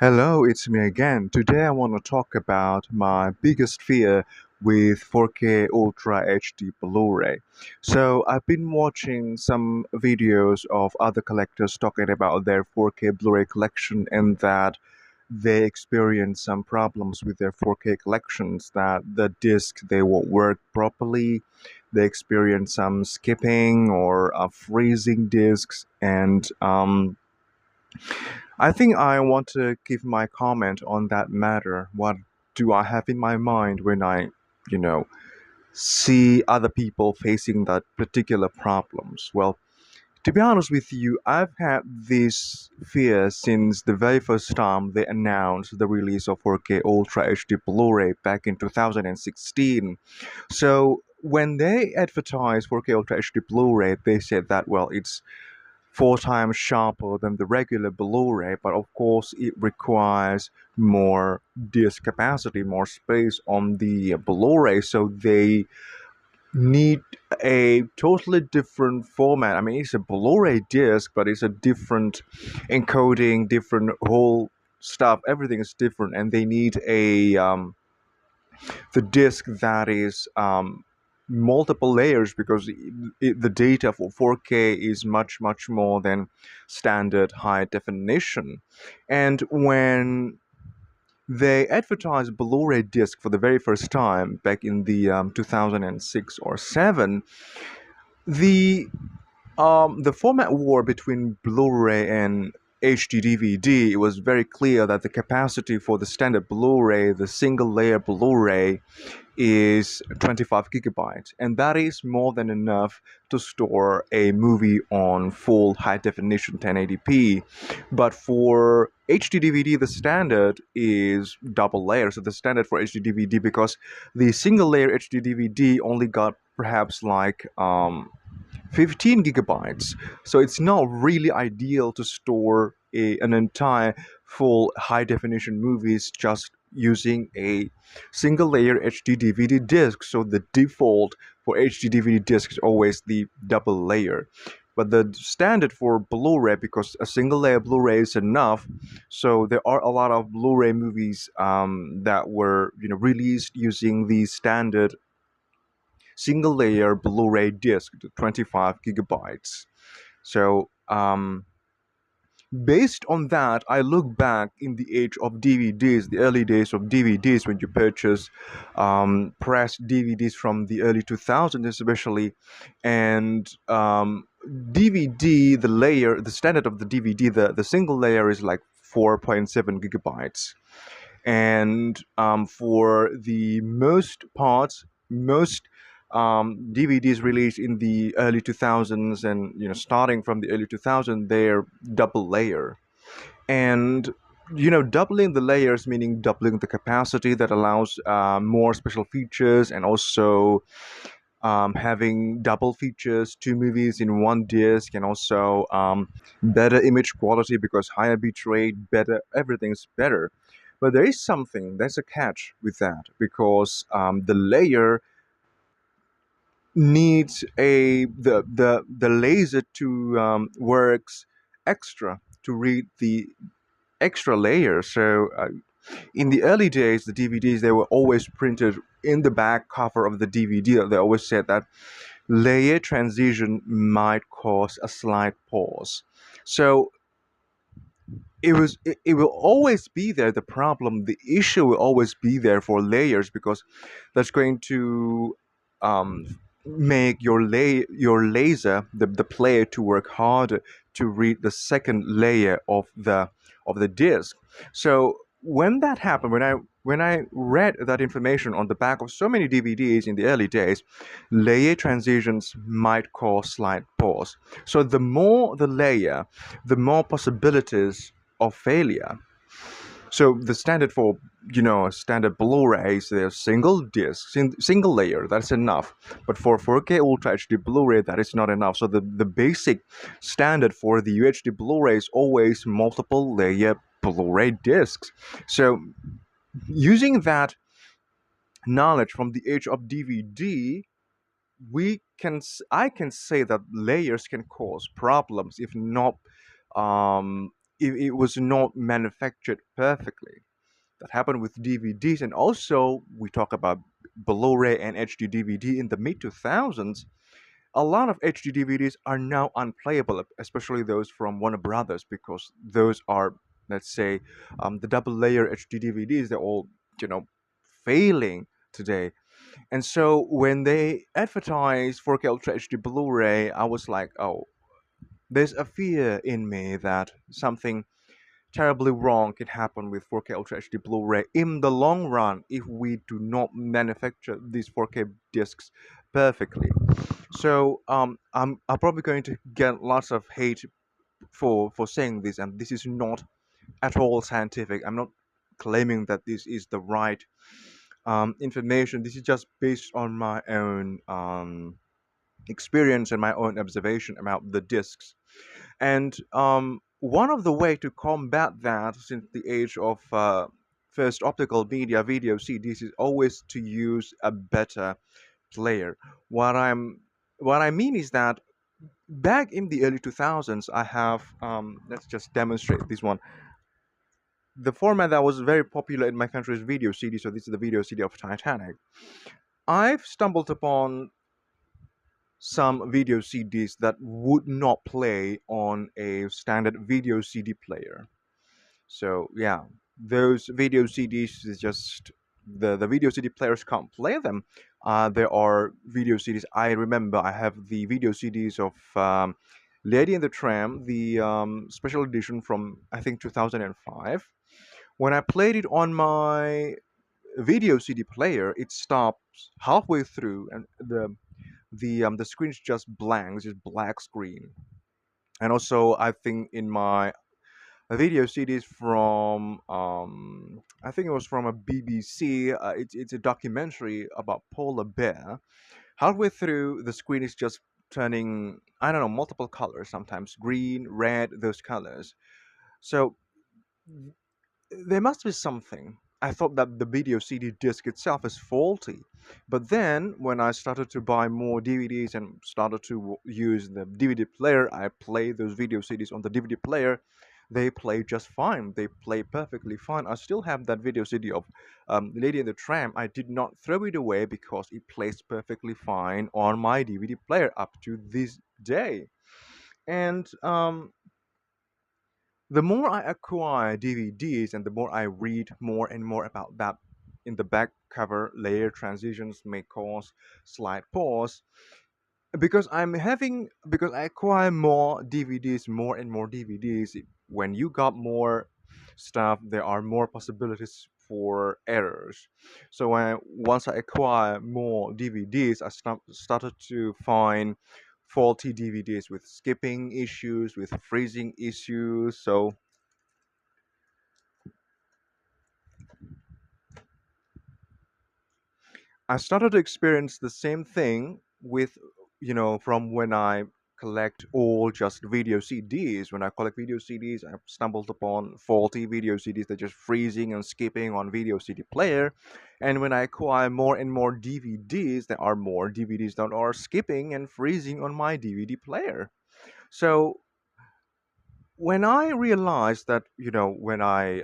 Hello, it's me again. Today I want to talk about my biggest fear with 4K Ultra HD Blu-ray. So I've been watching some videos of other collectors talking about their 4K Blu-ray collection and that they experience some problems with their 4K collections, that the disc they won't work properly. They experience some skipping or freezing discs and I think I want to give my comment on that matter. What do I have in my mind when I, you know, see other people facing that particular problems? Well, to be honest with you, I've had this fear since the very first time they announced the release of 4K Ultra HD Blu-ray back in 2016. So when they advertised 4K Ultra HD Blu-ray, they said that, well, it's four times sharper than the regular Blu-ray, but of course it requires more disk capacity, more space on the Blu-ray, so they need a totally different format. I mean, it's a Blu-ray disc, but it's a different encoding, different whole stuff. Everything is different, and they need a the disk that is multiple layers because the data for 4K is much more than standard high definition. And when they advertised Blu-ray disc for the very first time back in the 2006 or 7, the the format war between Blu-ray and HD DVD, it was very clear that the capacity for the standard Blu-ray, the single layer Blu-ray, is 25 gigabytes, and that is more than enough to store a movie on full high definition 1080p. But for HD DVD, the standard is double layer. So the standard for HD DVD, because the single layer HD DVD only got perhaps like 15 gigabytes. So it's not really ideal to store an entire full high definition movies just using a single layer HD DVD disc. So the default for HD DVD disc is always the double layer. But the standard for Blu-ray, because a single layer Blu-ray is enough, so there are a lot of Blu-ray movies that were released using the standard single layer Blu-ray disc to 25 gigabytes. So based on that, I look back in the age of DVDs, the early days of DVDs when you purchase pressed DVDs from the early 2000s especially, and DVD, the layer, the standard of the DVD, the single layer is like 4.7 gigabytes. And for the most parts, most DVDs released in the early 2000s, and starting from the early 2000s, they're double layer. And doubling the layers meaning doubling the capacity that allows more special features, and also having double features, two movies in one disc, and also better image quality because higher bitrate, better, everything's better. But there is something, there's a catch with that, because the layer needs the laser to works extra to read the extra layer. So in the early days, the DVDs, they were always printed in the back cover of the DVD. They always said that layer transition might cause a slight pause. So it will always be there. The problem, the issue will always be there for layers, because that's going to um, make your laser, the player, to work harder to read the second layer of the disc. So when that happened, when I read that information on the back of so many DVDs in the early days, layer transitions might cause slight pause. So the more the layer, the more possibilities of failure. So the standard for standard Blu-rays, they're single disc, single layer. That's enough. But for 4K Ultra HD Blu-ray, that is not enough. So the basic standard for the UHD Blu-ray is always multiple layer Blu-ray discs. So using that knowledge from the age of DVD, I can say that layers can cause problems, if not it was not manufactured perfectly. That happened with DVDs, and also we talk about Blu-ray and HD DVD in the mid 2000s. A lot of HD DVDs are now unplayable, especially those from Warner Brothers, because those are, let's say, the double layer HD DVDs. They're all, you know, failing today. And so when they advertised 4K Ultra HD Blu-ray, I was like, oh, there's a fear in me that something terribly wrong can happen with 4K Ultra HD Blu-ray in the long run if we do not manufacture these 4K discs perfectly. So I'm probably going to get lots of hate for saying this, and this is not at all scientific. I'm not claiming that this is the right information. This is just based on my own experience and my own observation about the discs. And one of the way to combat that, since the age of first optical media, video CDs, is always to use a better player. What I'm what I mean is that back in the early 2000s, I have let's just demonstrate this one. The format that was very popular in my country is video CD. So this is the video CD of Titanic. I've stumbled upon some video CDs that would not play on a standard video CD player. So yeah, those video CDs is just the video CD players can't play them. There are video CDs. I remember I have the video CDs of Lady and the Tramp, the special edition from I think 2005. When I played it on my video CD player, it stops halfway through, and the screen is just blank, it's just black screen. And also, I think in my video CDs from I think it was from a BBC. It's a documentary about polar bear. Halfway through, the screen is just turning, I don't know, multiple colors, sometimes green, red, those colors. So there must be something. I thought that the video CD disc itself is faulty. But then, when I started to buy more DVDs and started to use the DVD player, I play those video CDs on the DVD player. They play just fine. They play perfectly fine. I still have that video CD of Lady and the Tramp. I did not throw it away because it plays perfectly fine on my DVD player up to this day. And the more I acquire DVDs and the more I read more and more about that in the back cover, layer transitions may cause slight pause because I acquire more DVDs, more and more DVDs. When you got more stuff, there are more possibilities for errors. So once I acquire more DVDs, started to find faulty DVDs with skipping issues, with freezing issues. So I started to experience the same thing with, from when I collect all just video CDs. When I collect video CDs, I stumbled upon faulty video CDs that just freezing and skipping on video CD player. And when I acquire more and more DVDs, there are more DVDs that are skipping and freezing on my DVD player. So when I realized that, when I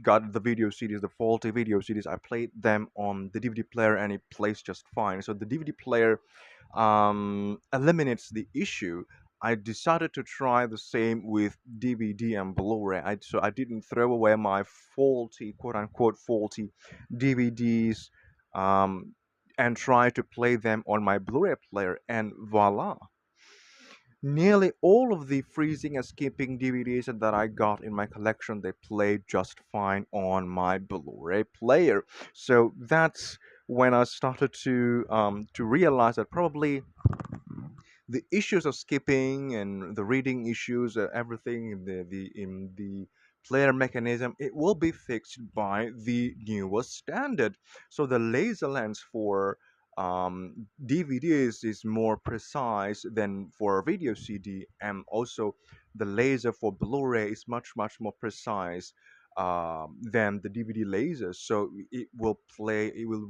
got the video CDs, the faulty video CDs, I played them on the DVD player and it plays just fine. So the DVD player eliminates the issue. I decided to try the same with DVD and Blu-ray. So I didn't throw away my faulty, quote unquote, faulty DVDs and try to play them on my Blu-ray player, and voila, nearly all of the freezing and skipping DVDs that I got in my collection, they play just fine on my Blu-ray player. So that's when I started to realize that probably the issues of skipping and the reading issues, everything in the player mechanism, it will be fixed by the newest standard. So the laser lens for DVDs is more precise than for video CD, and also the laser for Blu-ray is much more precise than the DVD lasers. So it will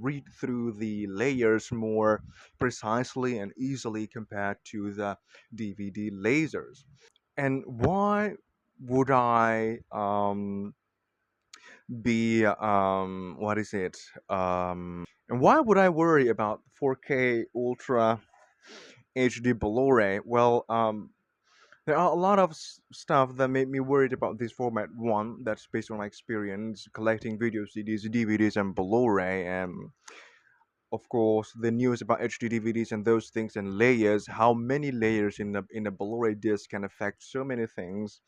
read through the layers more precisely and easily compared to the DVD lasers. And why? would I be what is it? And why would I worry about 4K Ultra HD Blu-ray? Well, there are a lot of stuff that made me worried about this format. One, that's based on my experience collecting videos, CDs, DVDs, and Blu-ray, and of course the news about HD DVDs and those things and layers. How many layers in a Blu-ray disc can affect so many things,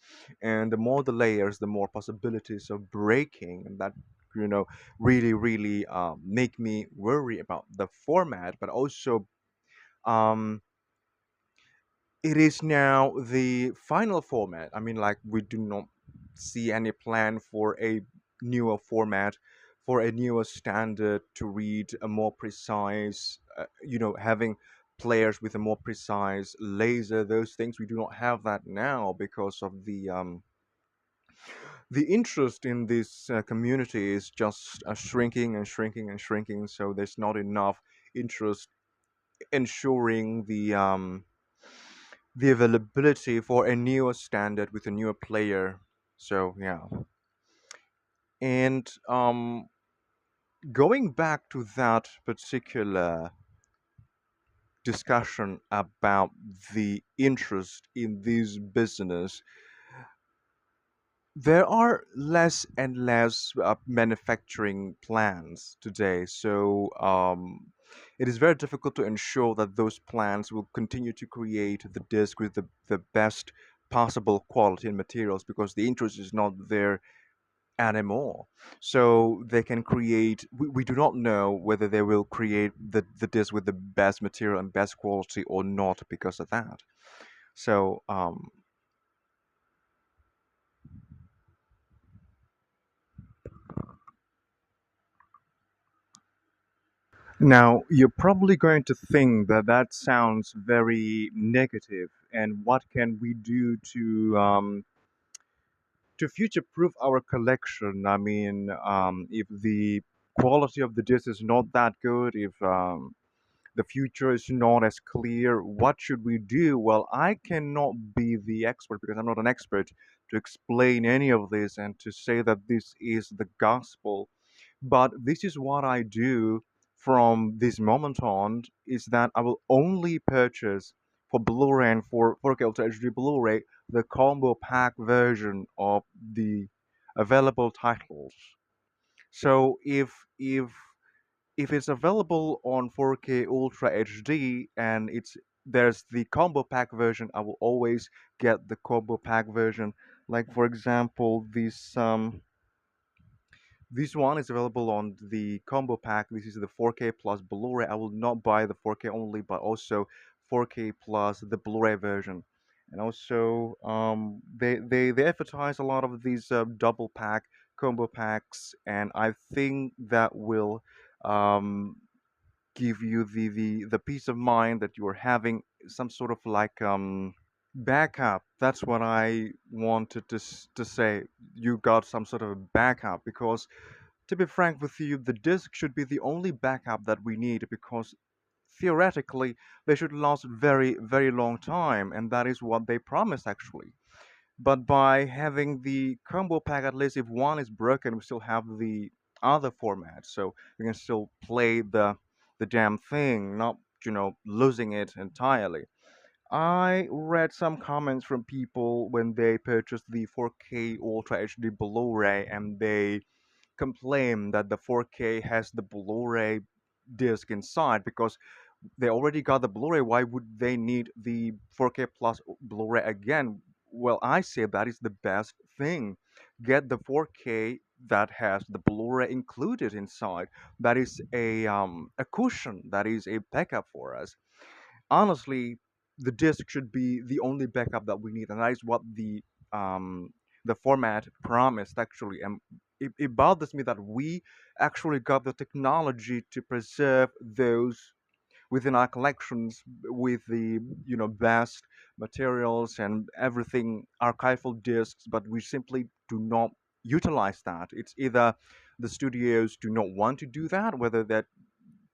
and the more the layers, the more possibilities of breaking, and that you know really make me worry about the format, but also um it is now the final format. I mean, like, we do not see any plan for a newer format, for a newer standard to read a more precise, having players with a more precise laser, those things. We do not have that now because of the interest in this community is just shrinking and shrinking and shrinking. So there's not enough interest ensuring the availability for a newer standard with a newer player. So yeah, and going back to that particular discussion about the interest in this business, there are less and less manufacturing plants today. So it is very difficult to ensure that those plants will continue to create the disc with the best possible quality and materials because the interest is not there anymore. So they can create, we do not know whether they will create the disc with the best material and best quality or not because of that. So now, you're probably going to think that that sounds very negative, and what can we do to future-proof our collection? I mean, if the quality of the disc is not that good, if the future is not as clear, what should we do? Well, I cannot be the expert because I'm not an expert to explain any of this and to say that this is the gospel, but this is what I do from this moment on is that I will only purchase for Blu-ray and for 4K Ultra HD Blu-ray the combo pack version of the available titles. So if it's available on 4K Ultra HD and there's the combo pack version, I will always get the combo pack version. Like for example, this one is available on the combo pack. This is the 4K plus Blu-ray. I will not buy the 4K only, but also 4K plus the Blu-ray version. And also, they advertise a lot of these double pack combo packs, and I think that will um, give you the peace of mind that you are having some sort of like backup. That's what I wanted to say. You got some sort of a backup because to be frank with you, the disk should be the only backup that we need because theoretically they should last very long time, and that is what they promise actually. But by having the combo pack, at least if one is broken, we still have the other format, so we can still play the damn thing, not losing it entirely. I read some comments from people when they purchased the 4K Ultra HD Blu-ray and they complain that the 4K has the Blu-ray disc inside because they already got the Blu-ray. Why would they need the 4K plus Blu-ray again? Well, I say that is the best thing. Get the 4K that has the Blu-ray included inside. That is a cushion. That is a backup for us. Honestly, the disc should be the only backup that we need, and that is what the format promised actually. And it bothers me that we actually got the technology to preserve those within our collections with the best materials and everything archival discs, but we simply do not utilize that. It's either the studios do not want to do that, whether that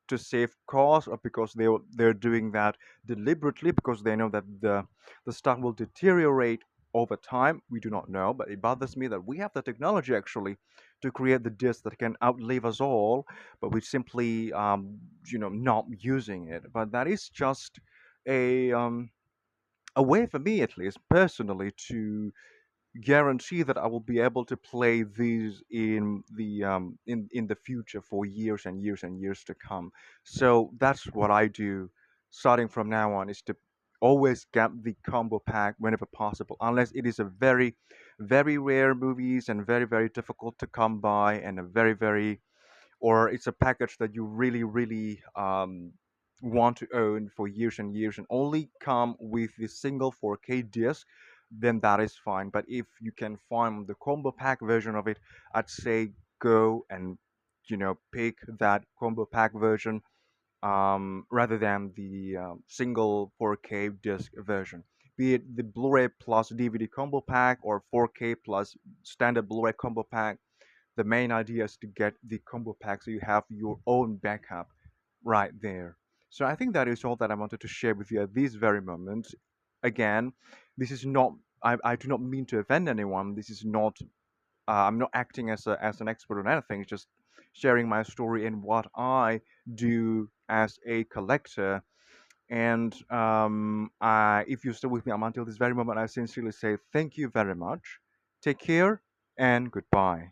to save costs or because they're doing that deliberately because they know that the stock will deteriorate. over time, we do not know, but it bothers me that we have the technology actually to create the disc that can outlive us all, but we simply, not using it. But that is just a way for me, at least personally, to guarantee that I will be able to play these in the future for years and years and years to come. So that's what I do starting from now on, is to always get the combo pack whenever possible, unless it is a very, very rare movies and very, very difficult to come by, and a very, very, or it's a package that you really, really want to own for years and years and only come with the single 4K disc, then that is fine. But if you can find the combo pack version of it, I'd say go and pick that combo pack version, rather than the single 4K disc version. Be it the Blu-ray plus DVD combo pack or 4K plus standard Blu-ray combo pack, the main idea is to get the combo pack so you have your own backup right there. So I think that is all that I wanted to share with you at this very moment. Again, this is not, I do not mean to offend anyone. This is not, I'm not acting as an expert on anything. It's just sharing my story and what I do as a collector. And if you're still with me until this very moment, I sincerely say thank you very much. Take care and goodbye.